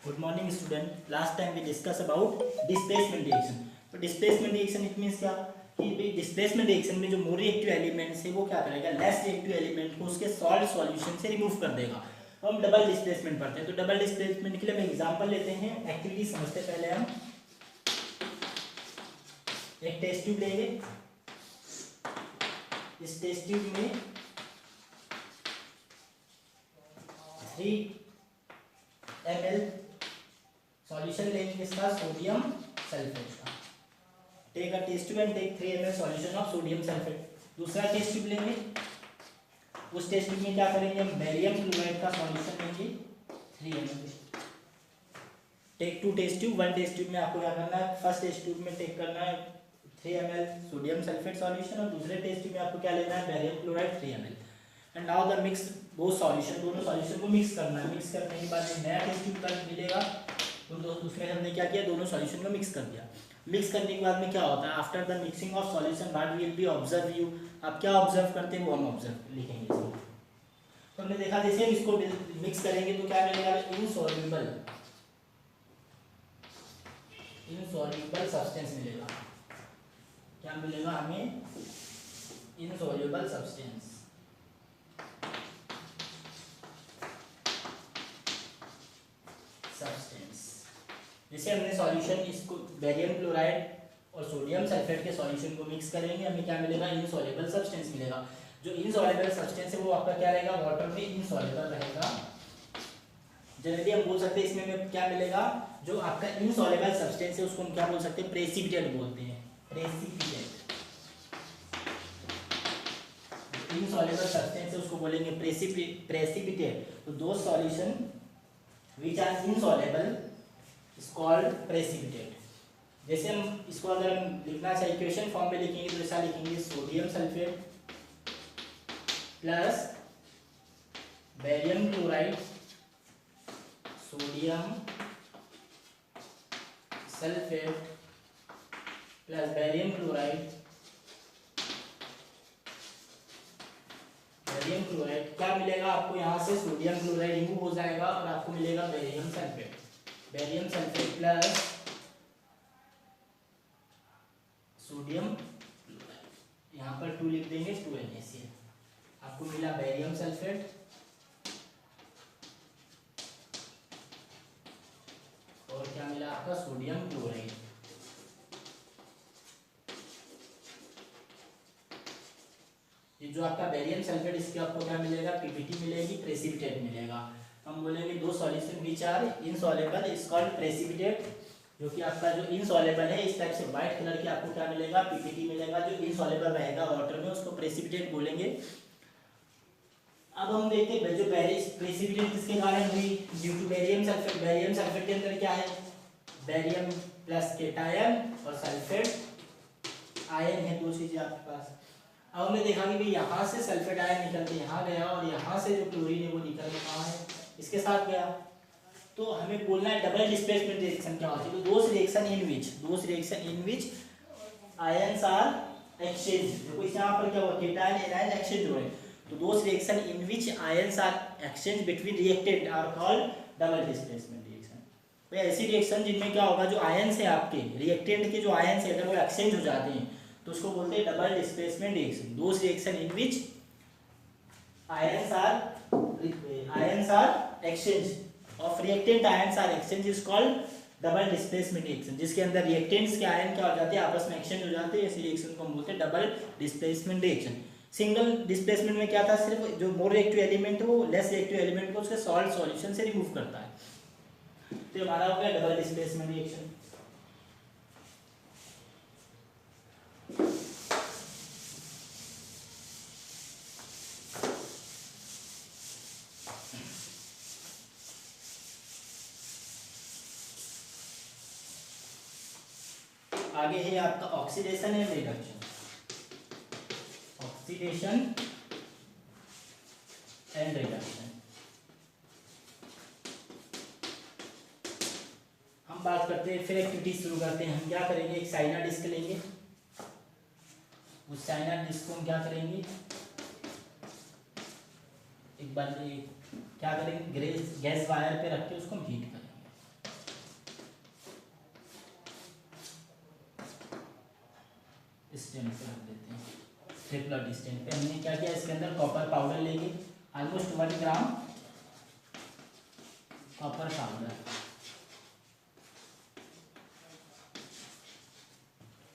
Good morning student. Last time we discussed about displacement reaction. तो displacement reaction it means क्या कि भाई displacement reaction में जो more reactive elements है वो क्या करेगा, less reactive element को उसके solid solution से remove कर देगा। तो हम डबल डिस्प्लेसमेंट पढ़ते हैं। तो डबल डिस्प्लेसमेंट के लिए हम एग्जांपल लेते हैं, एक्टिविटी समझते पहले हम एक टेस्ट ट्यूब लेंगे। इस टेस्ट ट्यूब में 3 ml सॉल्यूशन लेंगे, इसका सोडियम सल्फेट का। Take a test tube and take 3 ml solution of sodium sulphate. दूसरा टेस्ट ट्यूब लेंगे, उस टेस्ट ट्यूब में क्या करेंगे, हम बेरियम क्लोराइड का सॉल्यूशन लेंगे 3 ml। Take 2 test tube. 1 test tube में आपको क्या करना है, फर्स्ट टेस्ट ट्यूब में टेक करना है 3 ml सोडियम सल्फेट सॉल्यूशन और दूसरे टेस्ट ट्यूब में आपको क्या लेना है, barium chloride 3 ml। And now the mix both solution, दोनों सॉल्यूशन को मिक्स करना है। मिक्स करने के बाद नया टेस्ट ट्यूब का मिलेगा, तो उसमें हमने क्या किया, दोनों सॉल्यूशन को मिक्स कर दिया। मिक्स करने के बाद में क्या होता है, after the mixing of solution what will be observe you, आप क्या ऑब्जर्व करते हैं वो हम ऑब्जर्व लिखेंगे इसमें। तो हमने देखा जैसे हम इसको मिक्स करेंगे तो क्या मिलेगा, इनसॉल्युबल सब्सटेंस मिलेगा। क्या मिलेगा हमें, इनसॉल्युबल सब्सटेंस। जैसे हमने सॉल्यूशन इसको बेरियम क्लोराइड और सोडियम सल्फेट के सॉल्यूशन को मिक्स करेंगे, हमें क्या मिलेगा, इनसॉल्युबल सब्सटेंस मिलेगा। जो इनसॉल्युबल सब्सटेंस है वो आपका क्या रहेगा, वाटर में इनसॉल्युबल रहेगा। जनरली हम बोल सकते हैं इसमें हमें क्या मिलेगा, जो आपका इनसॉल्युबल सब्सटेंस है उसको हम क्या बोल सकते हैं, प्रेसिपिटेट बोलते हैं। प्रेसिपिटेट, इनसॉल्युबल सब्सटेंस है उसको बोलेंगे प्रेसिपिटेट। तो दो solution which are insoluble is called precipitate। जैसे हम इसको अगर हम लिखना चाहे इक्वेशन फॉर्म में लिखेंगे तो ऐसा लिखेंगे, sodium sulphate plus barium chloride, sodium sulphate plus barium chloride, क्या मिलेगा आपको, यहाँ से सोडियम क्लोराइड रिमूव हो जाएगा और आपको मिलेगा barium sulphate. Barium sulphate plus sodium, यहाँ पर 2 लिख देंगे, 2 NaCl। आपको मिला बेरियम सल्फेट और क्या मिला आपका, सोडियम क्लोराइड। ये जो आपका बेरियम सल्फेट, इसके आपको क्या मिलेगा, PBT मिलेगी, प्रेसिपिटेट मिलेगा। हम बोलेंगे दो solution which are insoluble is called precipitate. जो कि आपका जो इनसॉल्युबल है इस टाइप से व्हाइट कलर के आपको क्या मिलेगा, PPT मिलेगा। जो इनसॉल्युबल रहेगा वाटर में उसको प्रेसिपिटेट बोलेंगे। अब हम देखते हैं जो प्रेसिपिटेट किसके कारण हुई, due to barium sulphate. Barium sulphate के अंदर क्या है, बेरियम प्लस केटायन और सल्फेट आयन है, दो चीजें आपके पास। अब हमने देखा कि भाई यहाँ से सल्फेट आयन निकल के यहाँ गया और यहाँ से जो क्लोरीन है वो निकल के कहाँ है, इसके साथ गया। तो हमें बोलना है डबल डिस्प्लेसमेंट रिएक्शन क्या होती है। तो those reaction in which ions are exchange. देखो इस यहाँ पर क्या हुआ, केटायन एनायन एक्सचेंज हुए। तो those reaction in which ions are exchange between reactant are called double displacement reaction. भाई ऐसी रिएक्शन जिनमें क्या होगा, जो आयंस है आपके रिएक्टेंट के, जो आयंस है अगर वो एक्सचेंज हो जाते हैं तो उसको बोलते हैं double displacement reaction. Those reaction in which ions are exchange of reactant ions are exchange is called double displacement reaction। जिसके अंदर reactants के आयन क्या हो जाते हैं, आपस में एक्सचेंज हो जाते हैं। इस रिएक्शन को हम बोलते हैं double displacement reaction. Single displacement में क्या था, सिर्फ जो मोर रिएक्टिव एलिमेंट है वो लेस रिएक्टिव एलिमेंट को उसके सॉल्ट सॉल्यूशन से रिमूव करता है। तो हमारा हो गया डबल डिस्प्लेसमेंट रिएक्शन। आगे है आपका oxidation and reduction. Oxidation and reduction हम बात करते हैं, फिर एक्टिविटी शुरू करते हैं। हम क्या करेंगे, एक चाइना डिस्क लेंगे, उस चाइना डिस्क को हम क्या करेंगे, एक बार क्या करेंगे, गैस वायर पे रख के उसको हीट करेंगे। स्टैंड से रख देते हैं। ट्रिप्लॉट स्टैंड पे हमने क्या किया, इसके अंदर कॉपर पाउडर लेंगे, almost 1 gram copper powder.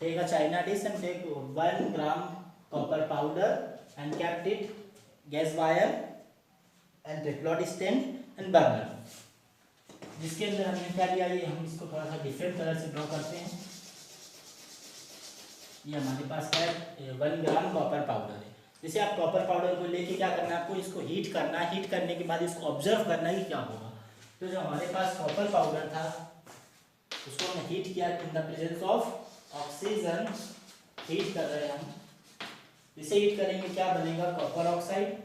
Take a china dish and take 1 gram copper powder and kept it gas wire and tripod stand and burner। जिसके अंदर हमने क्या लिया, ये हम इसको थोड़ा सा डिफरेंट कलर से ड्रॉ करते हैं। ये हमारे पास क्या है, 1 ग्राम कॉपर पाउडर है। जैसे आप कॉपर पाउडर को लेके क्या करना है आपको, इसको हीट करना है। हीट करने के बाद इसको ऑब्जर्व करना है कि क्या होगा। तो जो हमारे पास कॉपर पाउडर था उसको हमने हीट किया in the presence of oxygen. Heat कर रहे हैं हम, इसे हीट करेंगे क्या बनेगा, कॉपर ऑक्साइड।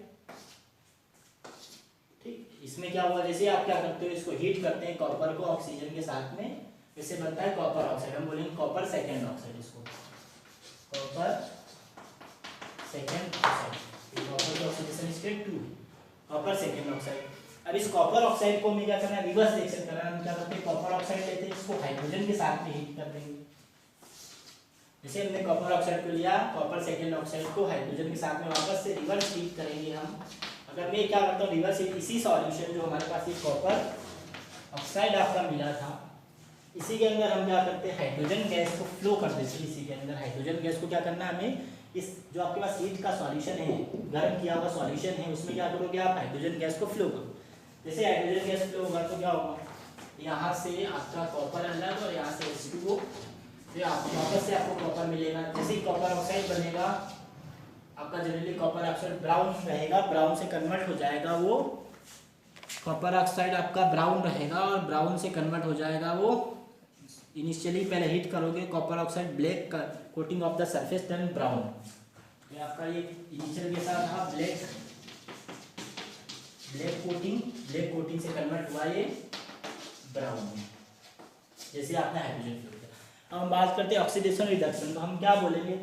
ठीक, इसमें क्या हुआ, जैसे आप क्या करते हो, इसको हीट करते हैं कॉपर को ऑक्सीजन के साथ में, इससे बनता है कॉपर ऑक्साइड। हम बोलेंगे कॉपर सेकेंड ऑक्साइड, इसको कॉपर सेकेंड ऑक्साइड। कॉपर की oxidation state 2, copper second oxide. अब इस कॉपर ऑक्साइड को हमें क्या करना है, रिवर्स रिएक्शन करना है। हम क्या करते हैं, कॉपर ऑक्साइड लेते हैं, इसको हाइड्रोजन के साथ में हीट कर देंगे। जैसे हमने कॉपर ऑक्साइड को लिया, कॉपर सेकेंड ऑक्साइड को हाइड्रोजन के साथ में वापस से रिवर्स हीट करेंगे हम। अगर मैं क्या करता हूँ, रिवर्स हीट, इसी सॉल्यूशन जो हमारे पास ये कॉपर ऑक्साइड आपका मिला था, इसी के अंदर हम क्या करते हैं, हाइड्रोजन गैस को फ्लो कर देते हैं। इसी के अंदर हाइड्रोजन गैस को क्या करना है हमें, इस जो आपके पास हीट का सॉल्यूशन है, गर्म किया हुआ सॉल्यूशन है, उसमें क्या करोगे आप, हाइड्रोजन गैस को फ्लो करो। जैसे हाइड्रोजन गैस फ्लो होगा तो क्या होगा, यहाँ से आपका कॉपर अलग और यहाँ से H2O, वापस से आपको कॉपर मिलेगा। जैसे ही कॉपर ऑक्साइड बनेगा आपका, जनरली कॉपर ऑक्साइड ब्राउन रहेगा, ब्राउन से कन्वर्ट हो जाएगा वो, कॉपर ऑक्साइड आपका ब्राउन रहेगा और ब्राउन से कन्वर्ट हो जाएगा वो। इनिशियली पहले हीट करोगे, copper oxide black coating of the surface then brown. ये आपका ये इनिशियल के साथ था ब्लैक कोटिंग से कन्वर्ट हुआ ये ब्राउन में, जैसे आपने हाइड्रोजन फ्लो। अब हम बात करते हैं ऑक्सीडेशन रिडक्शन। तो हम क्या बोलेंगे,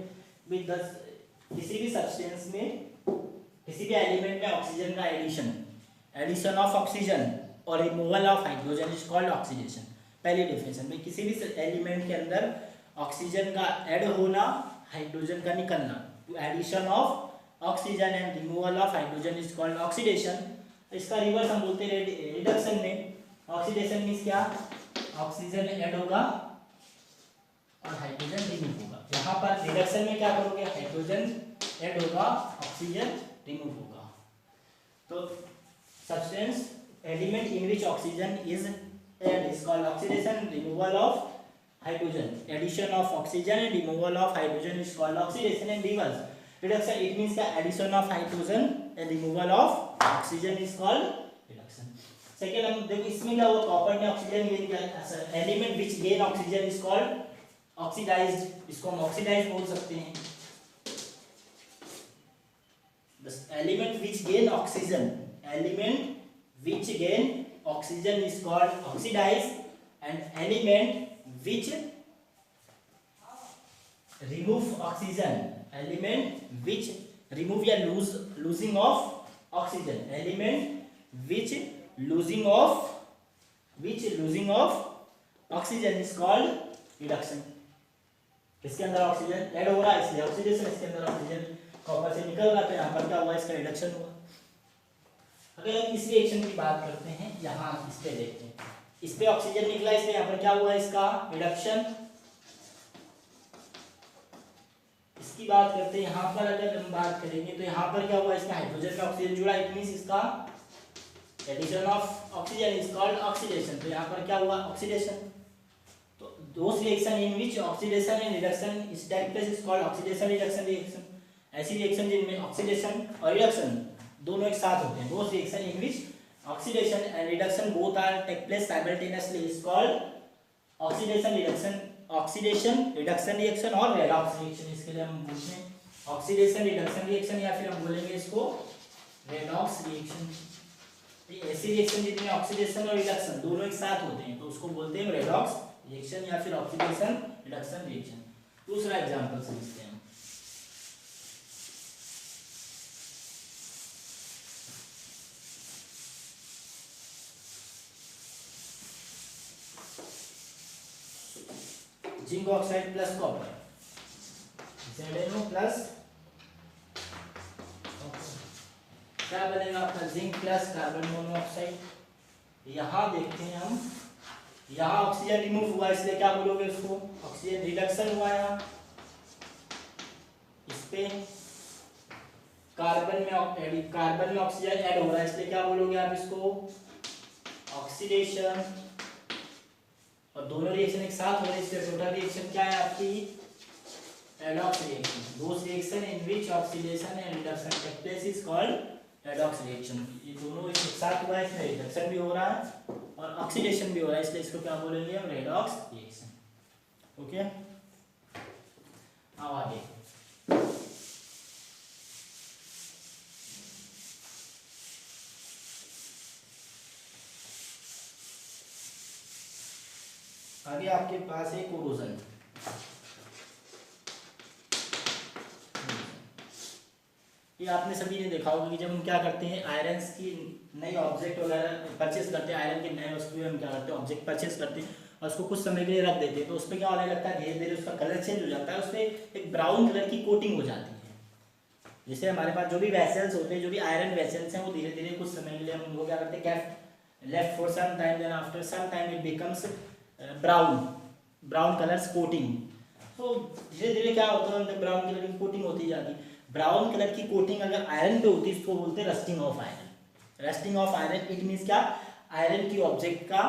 किसी भी सब्सटेंस में, किसी भी एलिमेंट में ऑक्सीजन का एडिशन ऑफ ऑक्सीजन और removal of hydrogen is called oxidation. पहली डेफिनेशन में, किसी भी एलिमेंट के अंदर ऑक्सीजन का ऐड होना, हाइड्रोजन का निकलना, तो addition of oxygen and removal of hydrogen is called oxidation. इसका रिवर्स हम बोलते हैं रिडक्शन में। ऑक्सीडेशन मीन्स क्या, ऑक्सीजन ऐड होगा और हाइड्रोजन रिमूव होगा। यहाँ पर रिडक्शन में क्या करोगे, हाइड्रोजन ऐड होगा, ऑक्सीजन रिमूव होगा। तो substance element in which oxygen is add is called oxidation. Removal of hydrogen, addition of oxygen and removal of hydrogen is called oxidation and reverse reduction. It means the addition of hydrogen and removal of oxygen is called reduction. Second हम देखो इसमें क्या हुआ, copper ने oxygen gain किया, element which gain oxygen is called oxidised, इसको हम oxidise बोल सकते हैं। The element which gain oxygen, element which gain oxygen is called oxidized, and element which remove oxygen, element which remove या losing of oxygen, element which losing of oxygen is called reduction। इसके अंदर oxygen add हो रहा है इसलिए oxidation, इसके अंदर oxygen copper से निकल रहा है, यहाँ पर क्या हुआ, इसका रिडक्शन हुआ। अगर हम इस रिएक्शन की बात करते हैं, यहाँ इस पे देखते हैं, इस पे ऑक्सीजन निकला, इसलिए यहाँ पर क्या हुआ, इसका रिडक्शन। इसकी बात करते हैं, यहाँ पर अगर हम बात करेंगे तो यहाँ पर क्या हुआ, इसमें हाइड्रोजन में ऑक्सीजन जुड़ा, इट मींस इसका addition of oxygen is called oxidation. तो यहाँ पर क्या हुआ, ऑक्सीडेशन। तो those reaction in which oxidation and reduction is take place is called oxidation reduction reaction। ऐसी रिएक्शन जिनमें ऑक्सीडेशन और रिडक्शन दोनों एक साथ होते हैं, those reaction in which oxidation and reduction both are take place simultaneously is called oxidation reduction reaction और redox reaction। इसके लिए हम बोलते हैं ऑक्सीडेशन रिडक्शन रिएक्शन या फिर हम बोलेंगे इसको रेडॉक्स रिएक्शन। ऐसी रिएक्शन जिनमें ऑक्सीडेशन और रिडक्शन दोनों एक साथ होते हैं तो उसको बोलते हैं रेडॉक्स रिएक्शन या फिर ऑक्सीडेशन रिडक्शन रिएक्शन। दूसरा एग्जांपल समझते हैं। Zinc oxide plus copper, ZnO plus क्या बनेगा आपका जिंक प्लस कार्बन मोनोऑक्साइड। यहाँ देखते हैं हम, यहाँ ऑक्सीजन रिमूव हुआ इसलिए क्या बोलोगे उसको, ऑक्सीजन रिडक्शन हुआ। यहाँ इस पे कार्बन में ऑक्सीजन ऐड हो रहा है इसलिए क्या बोलोगे आप इसको, ऑक्सीडेशन। और दोनों रिएक्शन एक साथ हो रहे हैं इसलिए टोटल रिएक्शन क्या है आपकी, redox reaction. Those reaction in which oxidation and reduction take place is called redox reaction. ये दोनों एक साथ हुआ है, इसमें रिडक्शन भी हो रहा है और ऑक्सीडेशन भी हो रहा है इसलिए इसको क्या बोलेंगे हम, रेडॉक्स रिएक्शन। ओके, अब आगे आगे आपके पास है कोरोजन। ये आपने सभी ने देखा होगा कि जब हम क्या करते हैं, आयरन्स की नई ऑब्जेक्ट वगैरह परचेस करते हैं, आयरन की नए वस्तुएं हम क्या करते हैं, ऑब्जेक्ट परचेस करते हैं और उसको कुछ समय के लिए रख देते हैं, तो उस पर क्या होने लगता है, धीरे धीरे उसका कलर चेंज हो जाता है, उस पर एक ब्राउन कलर की कोटिंग हो जाती है। जैसे हमारे पास जो भी वेसल्स होते हैं, जो भी आयरन वेसल्स हैं, वो धीरे धीरे कुछ समय के लिए हम उनको क्या करते हैं, left for some time, then after some time it becomes brown colours coating. तो धीरे धीरे क्या होता है, ब्राउन कलर की कोटिंग होती जाती है। ब्राउन कलर की कोटिंग अगर आयरन पे होती है इसको बोलते हैं rusting of iron. Rusting of iron it means क्या, आयरन की ऑब्जेक्ट का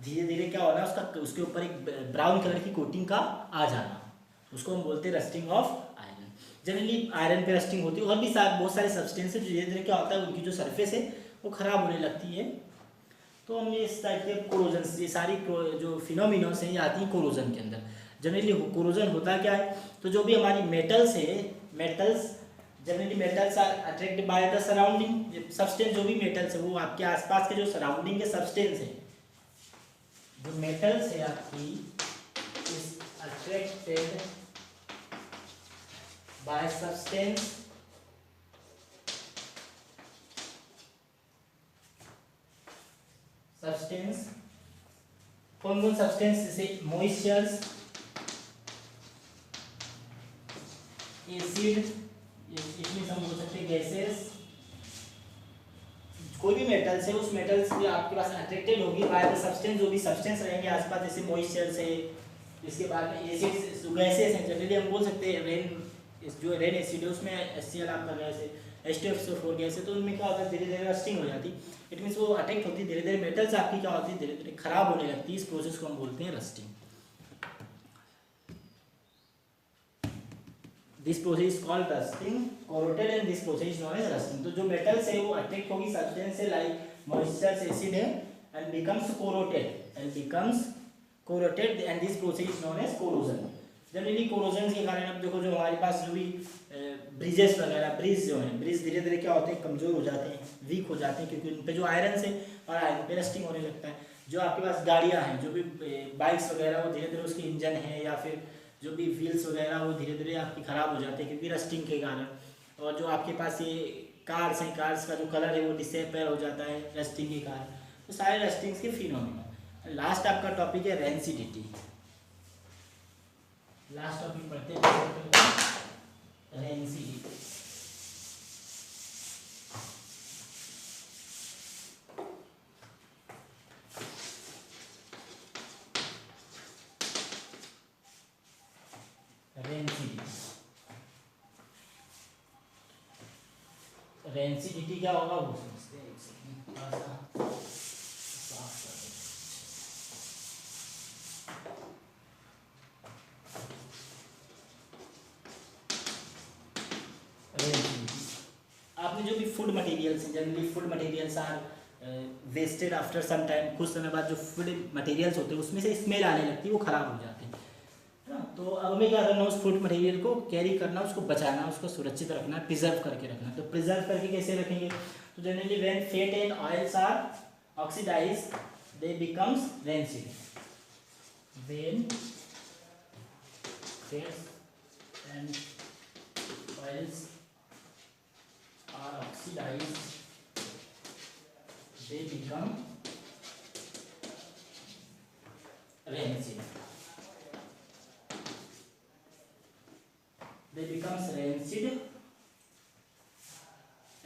धीरे धीरे क्या होना, उसका उसके ऊपर एक ब्राउन कलर की कोटिंग का आ जाना, उसको हम बोलते हैं rusting of iron. Generally iron पे रस्टिंग होती है, और भी बहुत सारे सब्सटेंस है जो धीरे धीरे क्या होता है, उनकी जो सरफेस है वो खराब होने लगती है। तो हम ये इस टाइप के कोरोजन, ये सारी जो फिनोमिनोस हैं ये आती हैं कोरोजन के अंदर। जनरली कोरोजन होता क्या है, तो जो भी हमारी मेटल्स है, metals generally metals are attracted by the surrounding substance. जो भी मेटल्स है वो आपके आसपास के जो सराउंडिंग के सब्सटेंस है, जो मेटल्स है आपकी इज अट्रैक्टेड बाय सब्सटेंस कौन कौन सब्सटेंस, जैसे मॉइस्चर्स, एसिड, इसमें हम बोल सकते हैं गैसेस। कोई भी मेटल्स है, उस मेटल्स भी आपके पास अट्रैक्टेड होगी बाय द सब्सटेंस, जो भी सब्सटेंस रहेंगे आसपास, जैसे मॉइस्चर्स है, इसके बाद में एसिड्स, गैसेस हैं। जनरली हम बोल सकते हैं जो रेन एसिड है उसमें HCl आपका गैस है, H2SO4 गैस है, तो उनमें क्या होता है, धीरे धीरे रस्टिंग हो जाती है। इट मीन्स वो अटैक होती है, धीरे धीरे मेटल्स आपकी क्या होती है, धीरे धीरे खराब होने लगती है। इस प्रोसेस को हम बोलते हैं rusting. This process is called rusting, corroded, and this process is known as rusting। तो जो मेटल्स है वो अटैक होगी सब्सटेंस से, लाइक मॉइस्चर्स, एसिड है, and becomes corroded and this process is known as corrosion। Generally corrosion के कारण अब देखो, जो हमारे पास जो भी ब्रिजेस वगैरह, ब्रिज धीरे धीरे क्या होते हैं, कमजोर हो जाते हैं, वीक हो जाते हैं, क्योंकि उन पे जो आयरन है और आयरन पे रस्टिंग होने लगता है। जो आपके पास गाड़ियाँ हैं, जो भी बाइक्स वगैरह, वो धीरे धीरे उसके इंजन है या फिर जो भी व्हील्स वगैरह वो धीरे धीरे आपकी ख़राब हो जाते हैं क्योंकि रस्टिंग के कारण। और जो आपके पास ये कार्स हैं, कार्स का जो कलर है वो डिसअपीयर हो जाता है रस्टिंग के कारण। तो सारे रस्टिंग्स के फिनोमेना। लास्ट आपका टॉपिक है रेंसिडिटी। लास्ट टॉपिक पढ़ते हैं, रेंसिडिटी। रेंसिडिटी क्या होगा वो समझते हैं, एक सेकंड थोड़ा सा साफ कर दें। आपने जो भी फूड मटेरियल्स हैं, generally food materials are wasted after some time, कुछ समय बाद जो फूड मटेरियल्स होते हैं उसमें से स्मेल आने लगती है, वो ख़राब हो जाते हैं, है ना। तो अब हमें क्या करना, उस फूड मटेरियल को कैरी करना, उसको बचाना, उसको सुरक्षित रखना, प्रिजर्व करके रखना। तो प्रिजर्व करके कैसे रखेंगे, तो generally when fat and oils are oxidised they becomes rancid. When fats and oils are oxidized they become rancid। they becomes rancid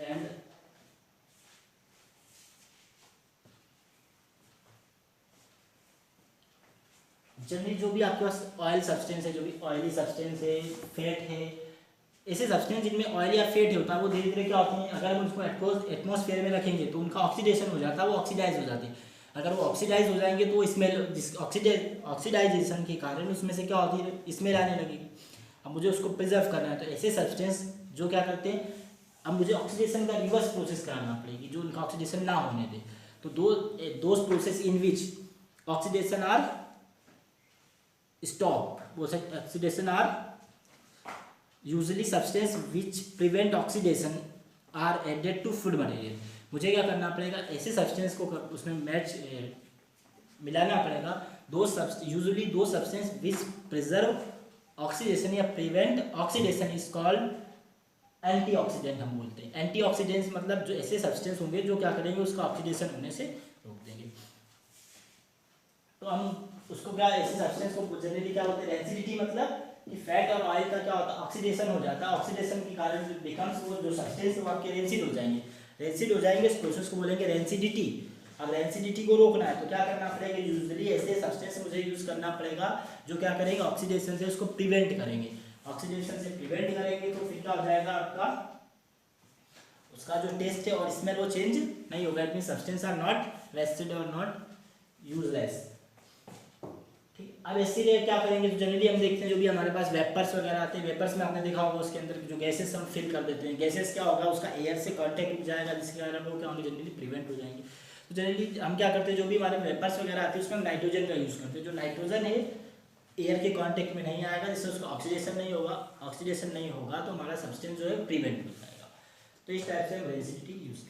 and generally जो भी आपके पास ऑयल सब्सटेंस है, जो भी ऑयली सब्सटेंस है, फैट है, ऐसे सब्सटेंस जिनमें ऑयल या फैट होता है वो धीरे धीरे क्या होते हैं, अगर हम उसको एटमॉस्फेयर में रखेंगे तो उनका ऑक्सीडेशन हो जाता है, वो ऑक्सीडाइज हो जाती है। अगर वो ऑक्सीडाइज हो जाएंगे तो स्मेल ऑक्सीडाइजेशन के कारण उसमें से क्या होती है, स्मेल आने लगेगी। अब मुझे उसको प्रिजर्व करना है, तो ऐसे सब्सटेंस जो क्या करते हैं, अब मुझे ऑक्सीडेशन का रिवर्स प्रोसेस कराना पड़ेगी जो उनका ऑक्सीडेशन ना होने दे। तो those process in which oxidation are stop, oxidation are usually substance which prevent oxidation are added to food material। मुझे क्या करना पड़ेगा, ऐसे सब्सटेंस को उसमें मिलाना पड़ेगा। यूजुअली दो सब्सटेंस विच प्रिजर्व ऑक्सीडेशन या prevent oxidation is called antioxidant हम बोलते हैं। एंटीऑक्सीडेंट्स मतलब जो ऐसे सब्सटेंस होंगे जो क्या करेंगे, उसका ऑक्सीडेशन होने से रोक देंगे। तो हम उसको क्या, ऐसे सब्सटेंस को जनरली क्या होता है, रेंसिडिटी मतलब कि फैट और ऑयल का क्या होता है, ऑक्सीडेशन हो जाता है। ऑक्सीडेशन के कारण जो बिकम्स, वो जो सब्सटेंस वो आपके रेंसिड हो जाएंगे। रेंसिड हो जाएंगे, इस प्रोसेस को बोलेंगे रेंसिडिटी। अब रेंसिडिटी को रोकना है तो क्या करना पड़ेगा, यूजुअली ऐसे सब्सटेंस मुझे यूज करना पड़ेगा जो क्या करेंगे, ऑक्सीडेशन से उसको प्रिवेंट करेंगे। ऑक्सीडेशन से प्रिवेंट करेंगे तो फिर क्या हो जाएगा आपका, उसका जो टेस्ट है और स्मेल वो चेंज नहीं होगा। It mean substance are not wasted और नॉट यूजलेस। ठीक, अब इसलिए क्या करेंगे, तो जनरली हम देखते हैं जो भी हमारे पास वेपर्स वगैरह आते हैं, वेपर्स में आपने देखा होगा उसके अंदर जो गैसेस हम फिल कर देते हैं, गैसेस क्या होगा, उसका एयर से कांटेक्ट हो जाएगा, जिसके कारण वो क्या होंगे, जनरली प्रिवेंट हो जाएंगे। तो जनरली हम क्या करते हैं, जो भी हमारे वेपर्स वगैरह आते हैं उसमें हम नाइट्रोजन का यूज़ करते हैं। जो नाइट्रोजन है एयर के कांटेक्ट में नहीं आएगा, जिससे उसका ऑक्सीडेशन नहीं होगा। ऑक्सीडेशन नहीं होगा तो हमारा सब्सटेंस जो है प्रिवेंट हो जाएगा। तो इस टाइप से हम रेंसिडिटी यूज़